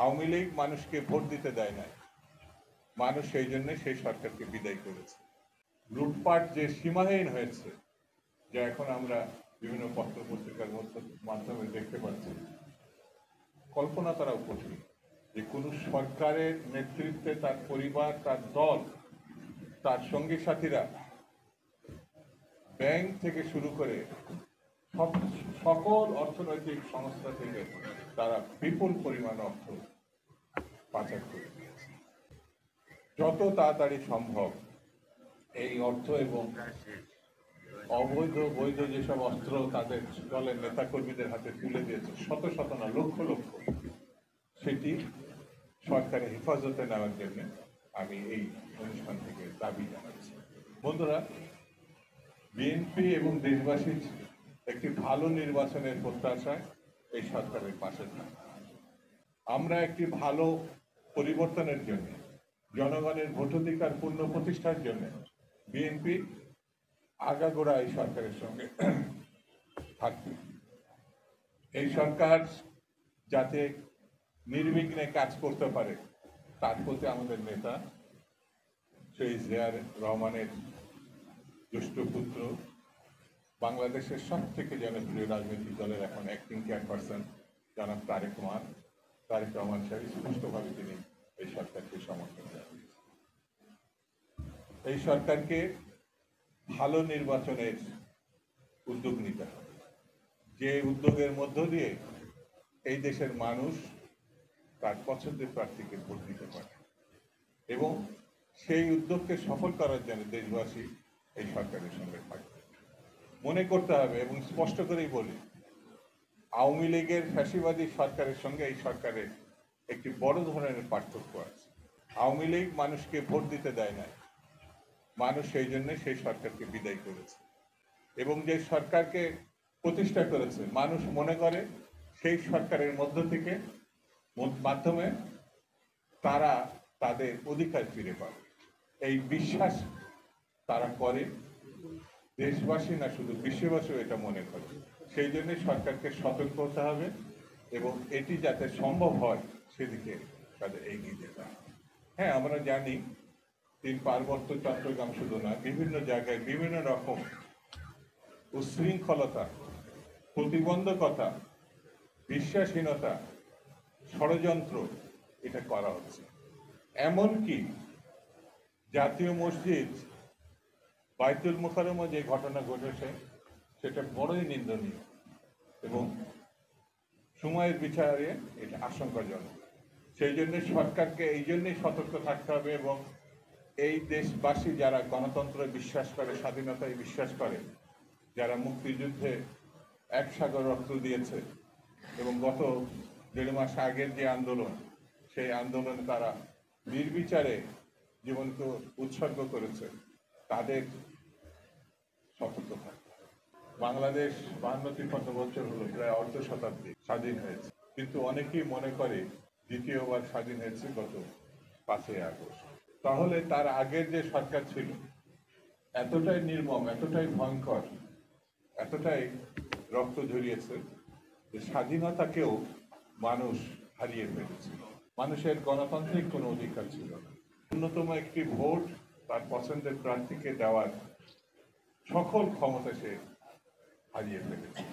আওয়ামী লীগ মানুষকে ভোট দিতে দেয় না, মানুষ সেই জন্য সেই সরকারকে বিদায় করেছে। লুটপাট যে সীমাহীন হয়েছে, যা এখন আমরা বিভিন্ন পত্র পত্রিকার মাধ্যমে দেখতে পাচ্ছি, কল্পনা করাও কঠিন যে কোনো সরকারের নেতৃত্বে তার পরিবার, তার দল, তার সঙ্গী সাথীরা ব্যাংক থেকে শুরু করে সকল অর্থনৈতিক সংস্থা থেকে তারা বিপুল পরিমাণ অর্থ পাচার করে দিয়েছে। যত তাড়াতাড়ি সম্ভব এই অর্থ এবং অবৈধ বৈধ যেসব অস্ত্র তাদের দলের নেতাকর্মীদের হাতে তুলে দিয়েছে, শত শত না লক্ষ লক্ষ, সেটি সরকারের হেফাজতে নেওয়ার জন্য আমি এই অনুষ্ঠান থেকে দাবি জানাচ্ছি। বন্ধুরা, বিএনপি এবং দেশবাসীর একটি ভালো নির্বাচনের প্রত্যাশায় এই সরকারের পাশে থাকি। আমরা একটি ভালো পরিবর্তনের জন্য, জনগণের ভোটাধিকার পূর্ণ প্রতিষ্ঠার জন্য বিএনপি আগাগোড়া এই সরকারের সঙ্গে থাকবে। এই সরকার যাতে নির্বিঘ্নে কাজ করতে পারে তার প্রতি আমাদের নেতা শহীদ জিয়া রহমানের জ্যেষ্ঠ পুত্র, বাংলাদেশের সব থেকে জনপ্রিয় রাজনৈতিক দলের এখন অ্যাক্টিং চেয়ারপারসন জনাব তারেক রহমান সাহেব স্পষ্টভাবে তিনি এই সরকারকে সমর্থন জানিয়েছেন। এই সরকারকে ভালো নির্বাচনের উদ্যোগ নিতে হবে, যে উদ্যোগের মধ্য দিয়ে এই দেশের মানুষ তার পছন্দের প্রার্থীকে ভোট দিতে পারে, এবং সেই উদ্যোগকে সফল করার জন্য দেশবাসী এই সরকারের সঙ্গে থাকবে। মনে করতে হবে এবং স্পষ্ট করেই বলি, আওয়ামী লীগের ফ্যাসিবাদী সরকারের সঙ্গে এই সরকারের একটি বড় ধরনের পার্থক্য আছে। আওয়ামী লীগ মানুষকে ভোট দিতে দেয় না, মানুষ সেই জন্য সেই সরকারকে বিদায় করেছে, এবং যে সরকারকে প্রতিষ্ঠা করেছে মানুষ মনে করে সেই সরকারের মাধ্যমে তারা তাদের অধিকার ফিরে পাবে। এই বিশ্বাস তারা করে, দেশবাসী না শুধু বিশ্ববাসীও এটা মনে করে। সেই জন্য সরকারকে সতর্ক হতে হবে এবং এটি যাতে সম্ভব হয় সেদিকে তাদের এগিয়ে যেতে হবে। হ্যাঁ, আমরা জানি পার্বত্য চট্টগ্রাম শুধু না, বিভিন্ন জায়গায় বিভিন্ন রকম উচ্ছৃঙ্খলতা, প্রতিবন্ধকতা, বিশ্বাসহীনতা, ষড়যন্ত্র এটা করা হচ্ছে। এমনকি জাতীয় মসজিদ বাইতুল মুকাররমে যে ঘটনা ঘটেছে সেটা বড়ই নিন্দনীয় এবং সময়ের বিচারে এটা আশঙ্কাজনক। সেই জন্য সরকারকে এই জন্যই সতর্ক থাকতে হবে, এবং এই দেশবাসী যারা গণতন্ত্রে বিশ্বাস করে, স্বাধীনতায় বিশ্বাস করে, যারা মুক্তিযুদ্ধে এক সাগর রক্ত দিয়েছে এবং গত 1.5 মাস আগের যে আন্দোলন, সেই আন্দোলনে তারা নির্বিচারে জীবনকে উৎসর্গ করেছে, তাদের সতর্ক থাকতে হবে। বাংলাদেশ 52-53 বছর হলো, প্রায় অর্ধ শতাব্দী স্বাধীন হয়েছে, কিন্তু অনেকেই মনে করে দ্বিতীয়বার স্বাধীন হয়েছে গত 5ই আগস্ট। তাহলে তার আগের যে সরকার ছিল এতটাই নির্মম, এতটাই ভয়ঙ্কর, এতটাই রক্ত ঝরিয়েছে যে স্বাধীনতাকেও মানুষ হারিয়ে ফেলেছিল। মানুষের গণতান্ত্রিক কোনো অধিকার ছিল না। ন্যূনতম একটি ভোট তার পছন্দের প্রার্থীকে দেওয়ার সকল ক্ষমতা সে হারিয়ে ফেলেছে।